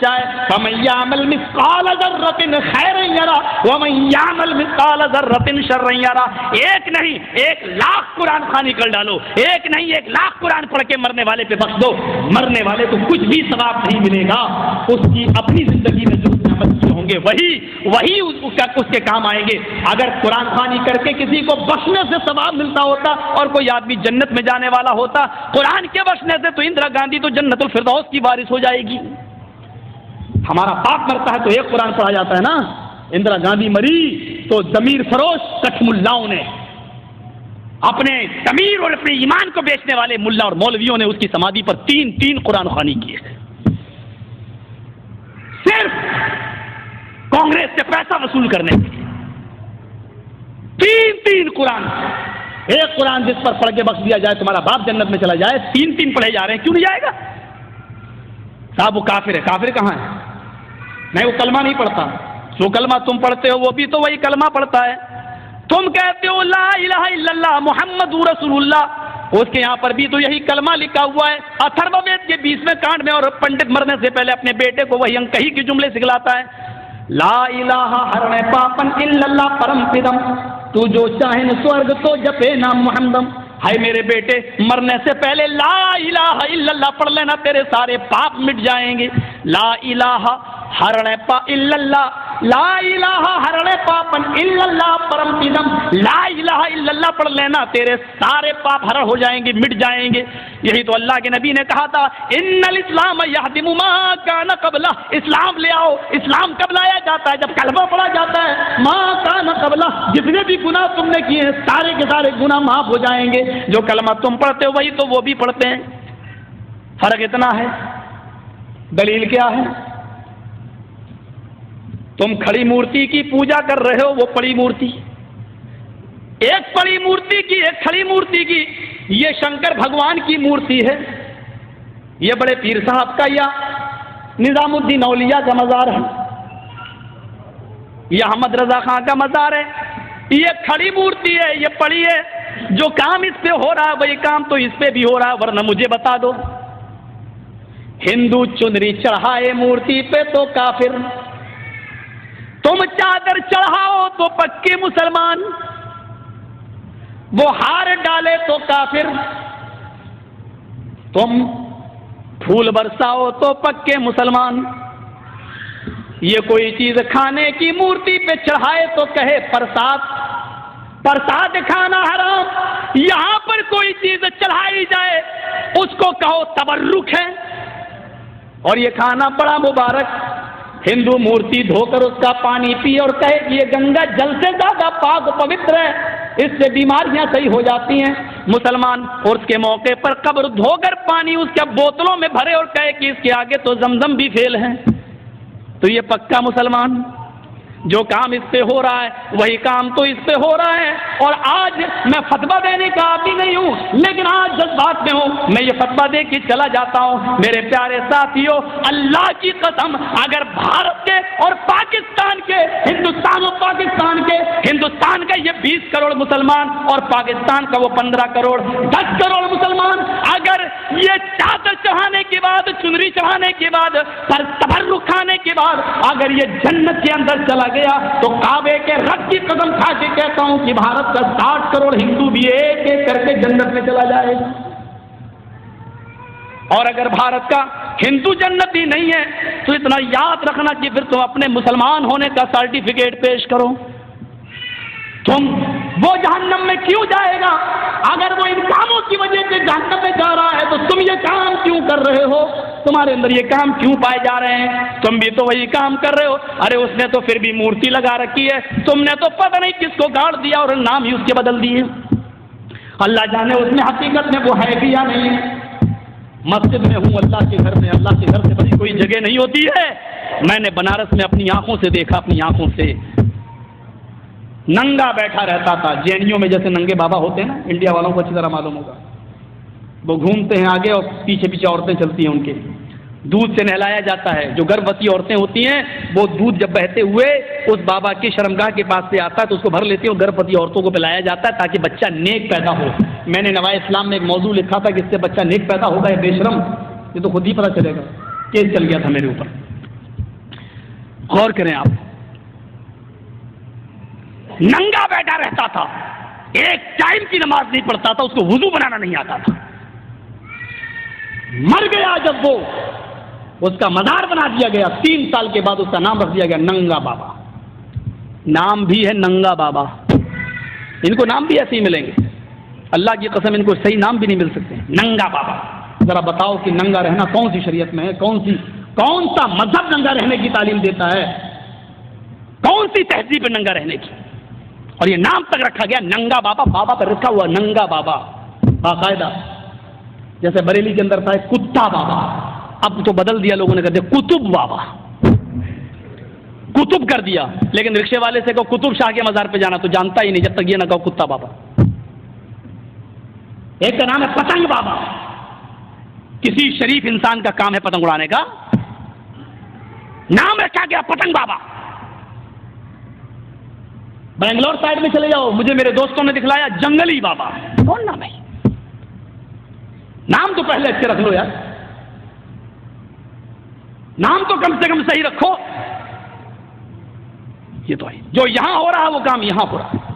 سچا ہے. فَمَن يَعْمَلْ مِثْقَالَ ذَرَّةٍ خَيْرًا يَرَهُ وَمَن يَعْمَلْ مِثْقَالَ ذَرَّةٍ شَرًّا يَرَهُ. ایک نہیں 1,00,000 قرآن خوانی کر ڈالو, ایک نہیں 1,00,000 قرآن پڑھ کے مرنے والے پہ بخش دو, مرنے والے کو کچھ بھی ثواب نہیں ملے گا. اس کی اپنی زندگی میں جو عمل کیے ہوں گے وہی اس کے کام آئیں گے. اگر قرآن خوانی کر کے کسی کو بخشنے سے ثواب ملتا ہوتا اور کوئی آدمی جنت میں جانے والا ہوتا, قرآن کے بخشنے سے تو اندرا گاندھی تو جنت الفردوس کی وارث ہو جائے گی. ہمارا باپ مرتا ہے تو ایک قرآن پڑھا جاتا ہے نا. اندرا گاندھی مری تو ضمیر فروش کٹھ ملاؤں نے, اپنے ضمیر اور اپنے ایمان کو بیچنے والے ملا اور مولویوں نے اس کی سمادھی پر 3 قرآن خوانی کیے, صرف کانگریس سے پیسہ وصول کرنے کے لیے 3 قرآن. ایک قرآن جس پر پڑھ کے بخش دیا جائے تمہارا باپ جنت میں چلا جائے, 3 پڑھے جا رہے ہیں, کیوں نہیں جائے گا صاحب؟ وہ کافر ہے. کافر کہاں ہے؟ میں وہ کلمہ نہیں پڑھتا. جو کلمہ تم پڑھتے ہو وہ بھی تو وہی کلمہ پڑھتا ہے. تم کہتے ہو لا الہ الا اللہ محمد رسول اللہ, اس کے یہاں پر بھی تو یہی کلمہ لکھا ہوا ہے. اتھرو وید کے 20ویں کانڈ میں, اور پنڈت مرنے سے پہلے اپنے بیٹے کو وہی انکہی کے جملے سکھلاتا ہے. لا الہ ہرنے پاپن الا اللہ پرم پدم, تو جو چاہے سورگ تو جپے نام محمدم. ہائے میرے بیٹے, مرنے سے پہلے لا الہ الا اللہ پڑھ لینا, تیرے سارے پاپ مٹ جائیں گے. لا الہ ہرنے پا الا اللہ, لا الہ ہرنے پاپن الا اللہ پرم پدم. لا الہ الا اللہ پڑھ لینا, تیرے سارے پاپ ہر ہو جائیں گے, مٹ جائیں گے. یہی تو اللہ کے نبی نے کہا تھا ان الاسلام یہدم ما کان قبلہ. اسلام لے آؤ. اسلام کب لایا جاتا ہے؟ جب کلمہ پڑھا جاتا ہے. ما کان قبلہ, جتنے بھی گناہ تم نے کیے ہیں سارے کے سارے گناہ معاف ہو جائیں گے. جو کلمہ تم پڑھتے ہو وہی تو وہ بھی پڑھتے ہیں. فرق اتنا ہے. دلیل کیا ہے؟ تم کھڑی مورتی کی پوجا کر رہے ہو, وہ پڑی مورتی. ایک پڑی مورتی کی, ایک کھڑی مورتی کی. یہ شنکر بھگوان کی مورتی ہے, یہ بڑے پیر صاحب کا یا نظام الدین اولیاء کا مزار ہے, یہ احمد رضا خان کا مزار ہے. یہ کھڑی مورتی ہے, یہ پڑی ہے. جو کام اس پہ ہو رہا ہے وہی کام تو اس پہ بھی ہو رہا ہے. ورنہ مجھے بتا دو, ہندو چنری چڑھائے مورتی پہ تو کافر, تم چادر چڑھاؤ تو پکے مسلمان, وہ ہار ڈالے تو کافر, تم پھول برساؤ تو پکے مسلمان. یہ کوئی چیز کھانے کی مورتی پہ چڑھائے تو کہے پرساد, پرساد کھانا حرام. یہاں پر کوئی چیز چڑھائی جائے اس کو کہو تبرک ہے, اور یہ کھانا بڑا مبارک. ہندو مورتی دھو کر اس کا پانی پی اور کہے کہ یہ گنگا جل سے زیادہ پاک پوتر ہے, اس سے بیماریاں صحیح ہو جاتی ہیں. مسلمان اور اس کے موقع پر قبر دھو کر پانی اس کے بوتلوں میں بھرے اور کہے کہ اس کے آگے تو زمزم بھی فیل ہے, تو یہ پکا مسلمان. جو کام اس پہ ہو رہا ہے وہی کام تو اس پہ ہو رہا ہے. اور آج میں فتویٰ دینے کا آدمی نہیں ہوں, لیکن آج جذبات میں ہوں, میں یہ فتویٰ دے کے چلا جاتا ہوں. میرے پیارے ساتھیوں, اللہ کی قسم, اگر بھارت کے اور پاکستان کے, ہندوستان اور پاکستان کے, ہندوستان کا یہ 20 کروڑ مسلمان اور پاکستان کا وہ 15 کروڑ 10 کروڑ مسلمان, اگر یہ چادر چڑھانے کے بعد, چنری چڑھانے کے بعد, تبرک کھانے کے بعد اگر یہ جنت کے اندر چلا گیا تو کعبے کے رب کی قسم کھا کے کہتا ہوں کہ بھارت کا 60 کروڑ ہندو بھی ایک ایک کر کے جنت میں چلا جائے گا. اور اگر بھارت کا ہندو جنتی نہیں ہے تو اتنا یاد رکھنا کہ پھر تم اپنے مسلمان ہونے کا سرٹیفکیٹ پیش کرو. تم وہ جہنم میں کیوں جائے گا؟ اگر وہ ان کاموں کی وجہ سے جہنم میں جا رہا ہے تو تم یہ کام کیوں کر رہے ہو؟ تمہارے اندر یہ کام کیوں پائے جا رہے ہیں؟ تم بھی تو وہی کام کر رہے ہو. ارے اس نے تو پھر بھی مورتی لگا رکھی ہے, تم نے تو پتہ نہیں کس کو گاڑ دیا اور نام ہی اس کے بدل دیے. اللہ جانے اس میں حقیقت میں وہ ہے بھی یا نہیں ہے. مسجد میں ہوں, اللہ کے گھر میں, اللہ کے گھر سے بڑی کوئی جگہ نہیں ہوتی ہے. میں نے بنارس میں اپنی آنکھوں سے دیکھا, اپنی آنکھوں سے ننگا بیٹھا رہتا تھا. جینیوں میں جیسے ننگے بابا ہوتے ہیں نا, انڈیا والوں کو اچھی طرح معلوم ہوگا, وہ گھومتے ہیں آگے اور پیچھے پیچھے عورتیں چلتی ہیں, ان کے دودھ سے نہلایا جاتا ہے. جو گربوتی عورتیں ہوتی ہیں وہ دودھ جب بہتے ہوئے اس بابا کی شرمگاہ کے پاس سے آتا ہے تو اس کو بھر لیتی ہیں, اور گربوتی عورتوں کو پلایا جاتا ہے تاکہ بچہ نیک پیدا ہو. میں نے نوائے اسلام میں ایک موضوع لکھا تھا کہ اس سے بچہ نیک پیدا ہوگا یا بے شرم, یہ تو خود ہی پتہ چلے گا. کیس چل گیا تھا میرے اوپر. غور کریں آپ. ننگا بیٹھا رہتا تھا, ایک ٹائم کی نماز نہیں پڑھتا تھا, اس کو وضو بنانا نہیں آتا تھا. مر گیا جب وہ, اس کا مزار بنا دیا گیا. 3 سال کے بعد اس کا نام رکھ دیا گیا ننگا بابا. نام بھی ہے ننگا بابا. ان کو نام بھی ایسے ہی ملیں گے, اللہ کی قسم ان کو صحیح نام بھی نہیں مل سکتے. ننگا بابا. ذرا بتاؤ کہ ننگا رہنا کون سی شریعت میں ہے, کون سا مذہب ننگا رہنے کی تعلیم دیتا ہے, کون سی تہذیب ہے ننگا رہنے کی؟ اور یہ نام تک رکھا گیا ننگا بابا. بابا پر رکھا ہوا ننگا بابا باقاعدہ. جیسے بریلی کے اندر تھا کتا بابا, اب تو بدل دیا لوگوں نے, کہتے کتب بابا, کتب کر دیا. لیکن رکشے والے سے کہو کتب شاہ کے مزار پہ جانا تو جانتا ہی نہیں جب تک یہ نہ کہو کتا بابا. ایک کا نام ہے پتنگ بابا. کسی شریف انسان کا کام ہے پتنگ اڑانے کا, نام رکھا گیا پتنگ بابا. بنگلور سائڈ میں چلے جاؤ, مجھے میرے دوستوں نے دکھلایا جنگلی بابا. کون نام ہے؟ نام تو پہلے اچھے رکھ لو یار, نام تو کم سے کم صحیح رکھو. یہ تو ہے جو یہاں ہو رہا ہے وہ کام یہاں ہو رہا ہے.